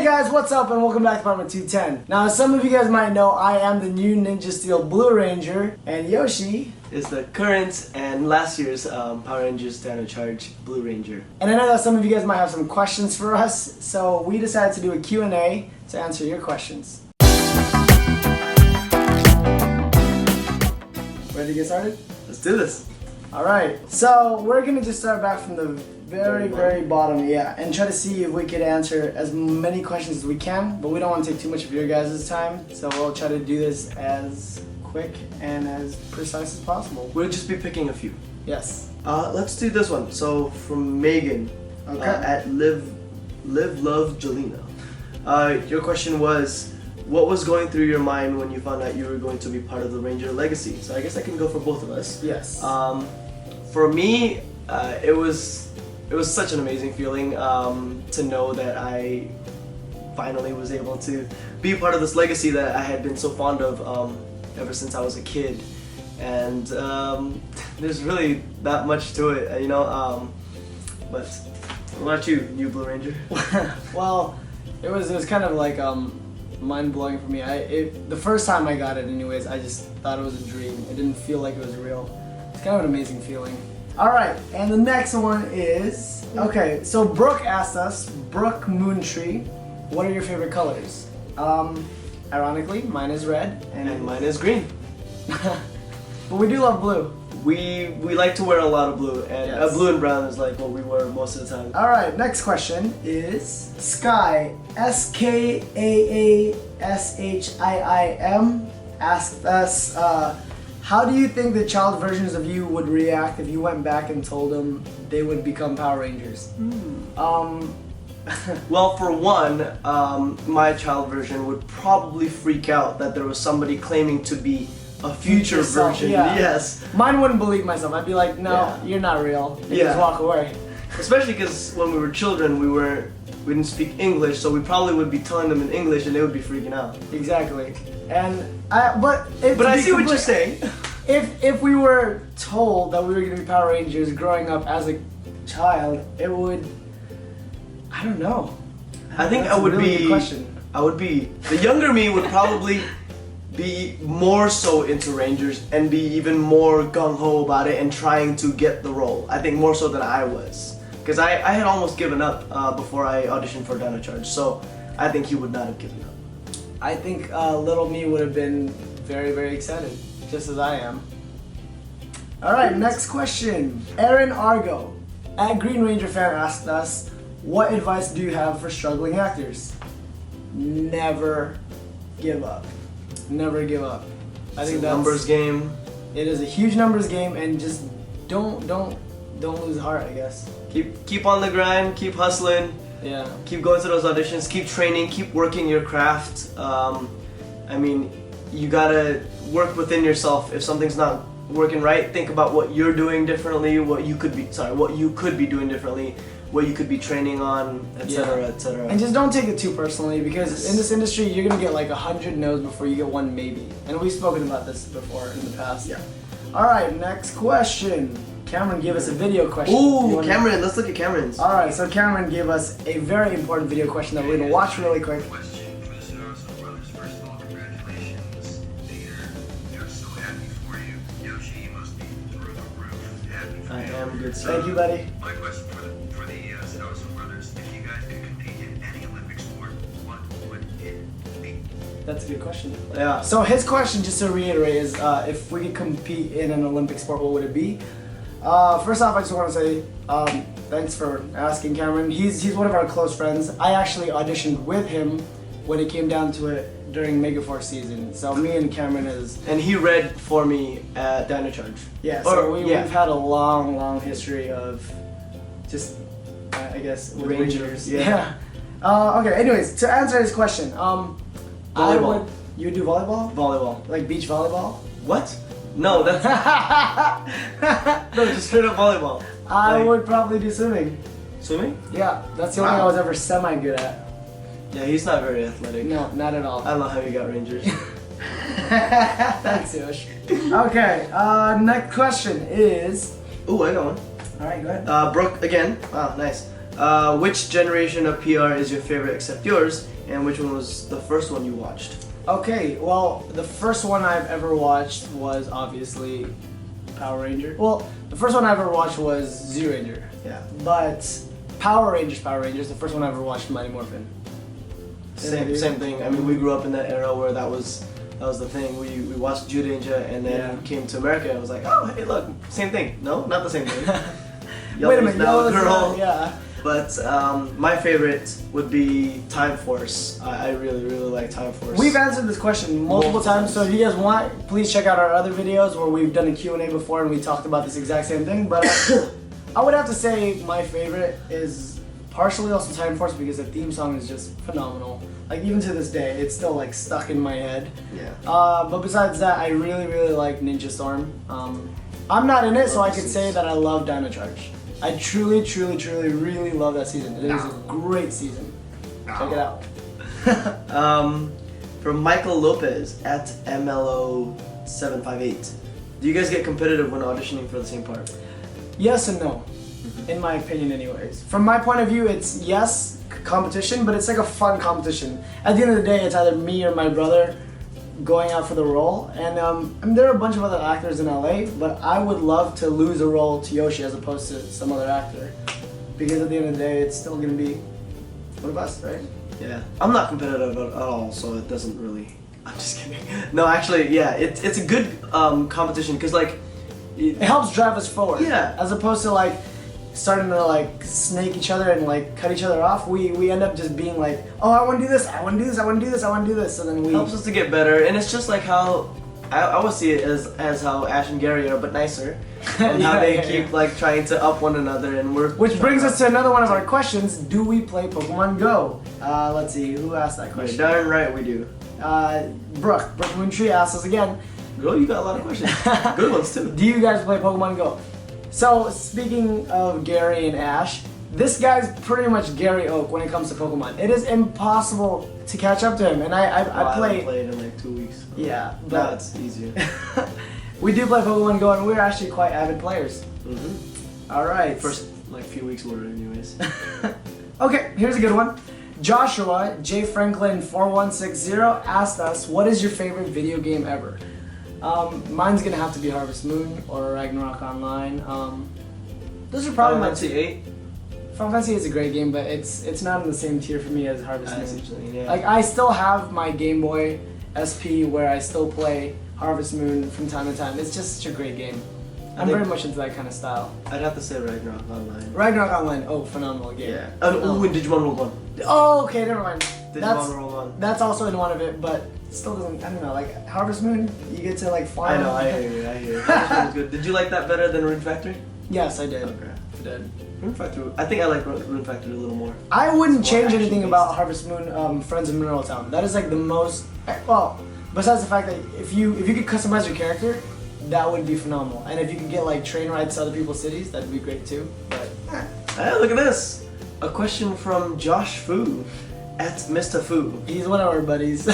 Hey guys, what's up and welcome back to Department 210. Now as some of you guys might know, I am the new Ninja Steel Blue Ranger and Yoshi is the current and last year's Power Rangers Stand in Charge Blue Ranger. And I know that some of you guys might have some questions for us, so we decided to do a Q&A to answer your questions. Ready to get started? Let's do this. Alright, so we're going to just start back from the very bottom, yeah, and try to see if we could answer as many questions as we can, but we don't want to take too much of your guys' time, so we'll try to do this as quick and as precise as possible. We'll just be picking a few. Yes. Let's do this one. So from Megan, at Live Love Jelena. Your question was, what was going through your mind when you found out you were going to be part of the Ranger legacy? So I guess I can go for both of us. Yes. For me, it was such an amazing feeling to know that I finally was able to be part of this legacy that I had been so fond of ever since I was a kid. And there's really not much to it, you know. But what about you, new Blue Ranger? Well, it was kind of like mind-blowing for me. The first time I got it anyways, I just thought it was a dream. It didn't feel like it was real. It's kind of an amazing feeling. Alright, and the next one is, okay, so Brooke asked us, Brooke Moontree, what are your favorite colors? Ironically, mine is red and mine is green. But we do love blue. We like to wear a lot of blue, and yes. Blue and brown is like what we wear most of the time. Alright, next question is Sky, SKAASHIIM, asked us, how do you think the child versions of you would react if you went back and told them they would become Power Rangers? Well, for one, my child version would probably freak out that there was somebody claiming to be a future version. Yeah. Yes. Mine wouldn't believe myself. I'd be like, no, you're not real. And just walk away. Especially because when we were children, we didn't speak English, so we probably would be telling them in English, and they would be freaking out. Exactly. And I see what you're saying. If we were told that we were going to be Power Rangers growing up as a child, it would, I don't know. I think That's I would a really be. good question. The younger me would probably be more so into Rangers and be even more gung-ho about it and trying to get the role. I think more so than I was. Because I had almost given up before I auditioned for Stand in Charge, so I think he would not have given up. I think little me would have been very excited, just as I am. Alright, next question. Aaron Argo, at Green Ranger fan, asked us, what advice do you have for struggling actors? Never give up. Never give up. I think that's a numbers game. It is a huge numbers game, and just don't lose heart, I guess. Keep on the grind, keep hustling. Yeah. Keep going to those auditions, keep training, keep working your craft. I mean, you gotta work within yourself. If something's not working right, think about what you're doing differently, what you could be doing differently, what you could be training on, etc., etc. And just don't take it too personally, because in this industry, you're gonna get like 100 no's before you get one maybe. And we've spoken about this before in the past. Yeah. All right, next question. Cameron gave us a video question. Ooh, Cameron, let's look at Cameron's. Alright, so Cameron gave us a very important video question that we're going to watch really quick. Question for the Stars brothers. First of all, congratulations. They're so happy for you. Yoshi, you must be through the roof. Happy for you. I am good, sir. Thank you, buddy. My question for the Stars brothers, if you guys could compete in any Olympic sport, what would it be? That's a good question. Yeah. So his question, just to reiterate, is if we could compete in an Olympic sport, what would it be? First off, I just want to say thanks for asking, Cameron. He's one of our close friends. I actually auditioned with him when it came down to it during Megaforce season. So me and Cameron And he read for me at Stand in Charge. Yeah, so we've had a long history of just, I guess, with Rangers. Yeah. Okay, anyways, to answer his question, volleyball. You would do volleyball? Volleyball. Like beach volleyball? What? No, that's no, just straight up volleyball. I would probably do swimming. Swimming? Yeah, that's the only thing I was ever semi-good at. Yeah, he's not very athletic. No, not at all. I don't know how you got Rangers. Thanks, Yosh. Okay, next question is... Ooh, I got one. Alright, go ahead. Brooke again. Wow, nice. Which generation of PR is your favorite except yours, and which one was the first one you watched? Okay, well, the first one I've ever watched was obviously Power Ranger. Well, the first one I ever watched was Zero Ranger. Yeah. But Power Rangers, the first one I ever watched, Mighty Morphin. Same thing. I mean, we grew up in that era where that was the thing. We watched Judanger and then Yeah. came to America and was like, oh, hey, look, same thing. No, not the same thing. Wait a minute, now a Yellow's girl. yeah. But my favorite would be Time Force. I really, really like Time Force. We've answered this question multiple times, so if you guys want, please check out our other videos where we've done a Q&A before and we talked about this exact same thing. But I would have to say my favorite is partially also Time Force because the theme song is just phenomenal. Like even to this day, it's still like stuck in my head. Yeah. But besides that, I really, really like Ninja Storm. I'm not in it, so I could say that I love Dino Charge. I truly, truly, truly, really love that season. It is a great season. Check it out. From Michael Lopez at MLO758. Do you guys get competitive when auditioning for the same part? Yes and no, in my opinion anyways. From my point of view, it's yes, competition, but it's like a fun competition. At the end of the day, it's either me or my brother going out for the role. And I mean, there are a bunch of other actors in LA, but I would love to lose a role to Yoshi as opposed to some other actor. Because at the end of the day, it's still gonna be one of us, right? Yeah. I'm not competitive at all, so it doesn't really... I'm just kidding. No, actually, yeah, it's a good competition because like... It helps drive us forward. Yeah. As opposed to like starting to like snake each other and like cut each other off, we end up just being like, oh, I want to do this, I want to do this, I want to do this, I want to do this, and then we helps us to get better, and it's just like how I would see it as how Ash and Gary are, but nicer, and how they keep like trying to up one another, and we're. Which brings us to another one of our questions: do we play Pokemon Go? Let's see, who asked that question? Darn right we do. Brooke Moontree asked us again. Girl, you got a lot of questions. Good ones too. Do you guys play Pokemon Go? So speaking of Gary and Ash, this guy's pretty much Gary Oak when it comes to Pokemon. It is impossible to catch up to him, and I haven't play. played in like 2 weeks. Yeah, Now but it's easier. we do play Pokemon Go, and we're actually quite avid players. All right. First like few weeks were anyways. Okay, here's a good one. Joshua J Franklin 4160 asked us, "What is your favorite video game ever?" Mine's gonna have to be Harvest Moon or Ragnarok Online. Those are probably my two. Final Fantasy 8. Final Fantasy is a great game, but it's not in the same tier for me as Harvest Moon. Yeah. Like I still have my Game Boy SP where I still play Harvest Moon from time to time. It's just such a great game. I'm very much into that kind of style. I'd have to say Ragnarok Online. Ragnarok Online, oh, phenomenal game. Yeah. Oh, and Digimon World 1. Oh, okay, never mind. Digimon World 1. That's also in one of it, but still doesn't. I don't know. Like Harvest Moon, you get to like fly. I know. I hear you. Harvest Moon was good. Did you like that better than Rune Factory? Yes, I did. Okay. I did. Rune Factory. I think I like Rune Factory a little more. I wouldn't It's more change anything action-based. about Harvest Moon, Friends of Mineral Town. That is like the most. Well, besides the fact that if you could customize your character, that would be phenomenal. And if you could get like train rides to other people's cities, that'd be great too. But Hey, look at this. A question from Josh Fu at Mr. Fu. he's one of our buddies.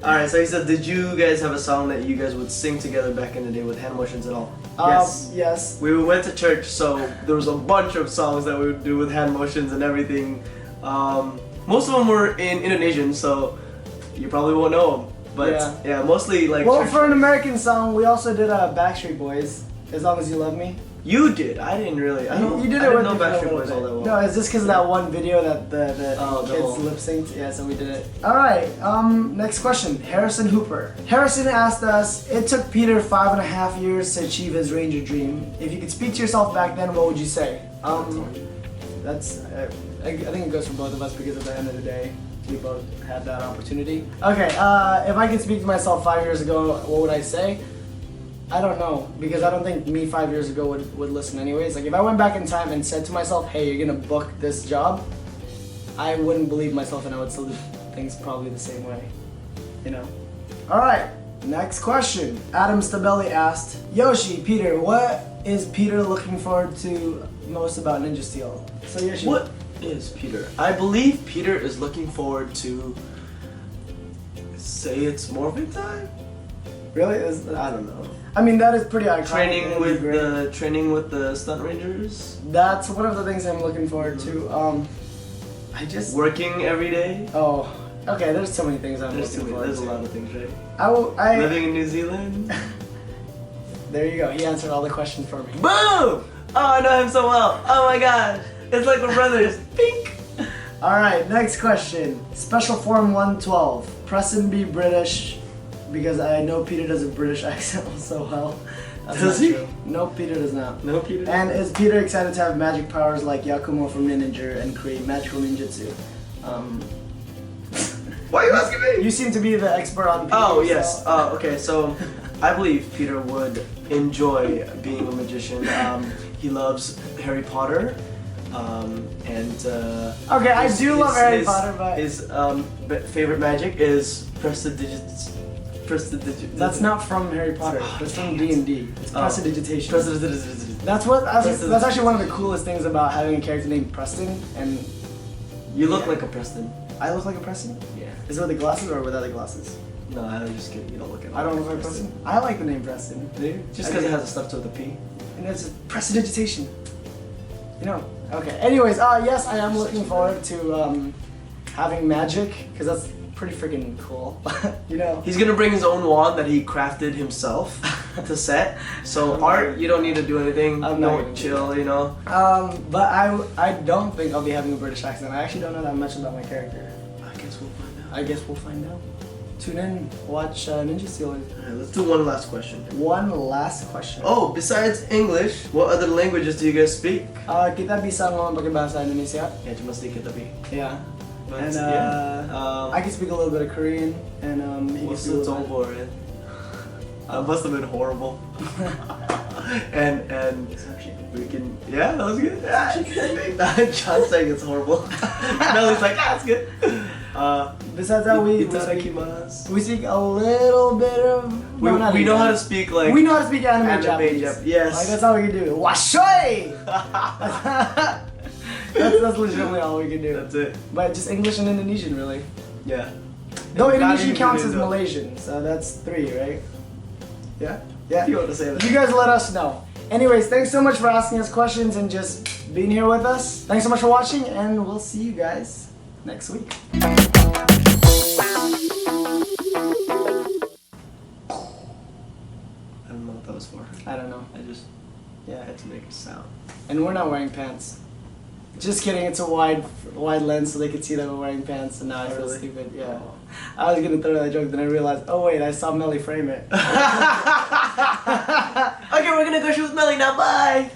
Alright, so he said, did you guys have a song that you guys would sing together back in the day with hand motions and all? Yes. Yes. We went to church, so there was a bunch of songs that we would do with hand motions and everything. Most of them were in Indonesian, so you probably won't know them. But yeah, mostly like. Well, church for an songs. American song, we also did Backstreet Boys. As Long as You Love Me. You did. I didn't really. I don't. You did I it didn't with know me for a Backstreet little Boys all that bit. well. No, it's just because of that one video that the kids whole- lip synced. Yeah, so we did it. All right. Next question. Harrison Hooper. Harrison asked us, "It took Peter 5.5 years to achieve his Ranger dream. If you could speak to yourself back then, what would you say?" That's. I think it goes for both of us because at the end of the day, we both had that opportunity. Okay. If I could speak to myself 5 years ago, what would I say? I don't know, because I don't think me 5 years ago would listen anyways. Like if I went back in time and said to myself, hey, you're gonna book this job, I wouldn't believe myself and I would still do things probably the same way, you know? All right, next question. Adam Stabelli asked, Yoshi, Peter, what is Peter looking forward to most about Ninja Steel? So Yoshi. What is Peter? I believe Peter is looking forward to, say it's morphing time? Really? I don't know. I mean, that is pretty iconic. Training That'd be with great. the stunt rangers. That's one of the things I'm looking forward to. I just. Working every day. Oh, okay. There's so many things I'm There's looking forward there's to. a lot of things, right? I Living in New Zealand. There you go. He answered all the questions for me. Boom! Oh, I know him so well. Oh my gosh, it's like we're brothers. Pink. All right. Next question. Special Form 112. Preston be British, because I know Peter does a British accent so well. That's Does not he? True. No, Peter does not. No, Peter. And is Peter excited to have magic powers like Yakumo from Ninja and create magical ninjutsu? Why are you asking me? You seem to be the expert on Peter. Oh yes. so- Okay. So, I believe Peter would enjoy being a magician. He loves Harry Potter, and Okay, I do love Harry Potter, but his favorite magic is prestidigit. that's not from Harry Potter. Oh, That's dang from it. D&D. It's Oh. prestidigitation. Prestidigit. That's actually one of the coolest things about having a character named Preston. And You look Yeah. like a Preston. I look like a Preston. Yeah. Is it with the glasses or without the glasses? No, I'm just kidding. You don't look at. I don't look like Preston. I like the name Preston. Do you? Just I because do. it has a stuff with a P. And it's prestidigitation. You know. Okay. Anyways, yes, I am looking forward to having magic because that's pretty freaking cool. You know. He's gonna bring his own wand that he crafted himself to set. So I'm not art, gonna- you don't need to do anything. I'm not Don't gonna do chill, you know. But I don't think I'll be having a British accent. I actually don't know that much about my character. I guess we'll find out. I guess we'll find out. Tune in, watch Ninja Stealer. Alright, let's do one last question. One last question. Oh, besides English, what other languages do you guys speak? Kita bisa ngomong pakai bahasa Indonesia. Ya, cuma sedikit tapi. Yeah. But, And yeah. I can speak a little bit of Korean, and he can What's speak a the little tone for it? That must have been horrible. and we can, yeah, that was good. John's saying it's horrible. Melly's like, it's good. Besides that, we Itadakimasu. speak a little bit of. We know how to speak like. We know how to speak anime, anime Japanese. yes. Like that's all we can do. Washoy. that's legitimately all we can do. That's it. But just English and Indonesian, really. Yeah. Though Not Indonesian even counts as Indo. Malaysian, so that's 3, right? Yeah? Yeah. If you want to say that. You guys let us know. Anyways, thanks so much for asking us questions and just being here with us. Thanks so much for watching, and we'll see you guys next week. I don't know what that was for. I don't know. I just Yeah. had to make a sound. And we're not wearing pants. Just kidding, it's a wide lens so they could see that we're wearing pants, and now I feel Really? stupid. Yeah. Oh. I was gonna throw that joke, then I realized, oh wait, I saw Melly frame it. Okay, we're gonna go shoot with Melly now. Bye.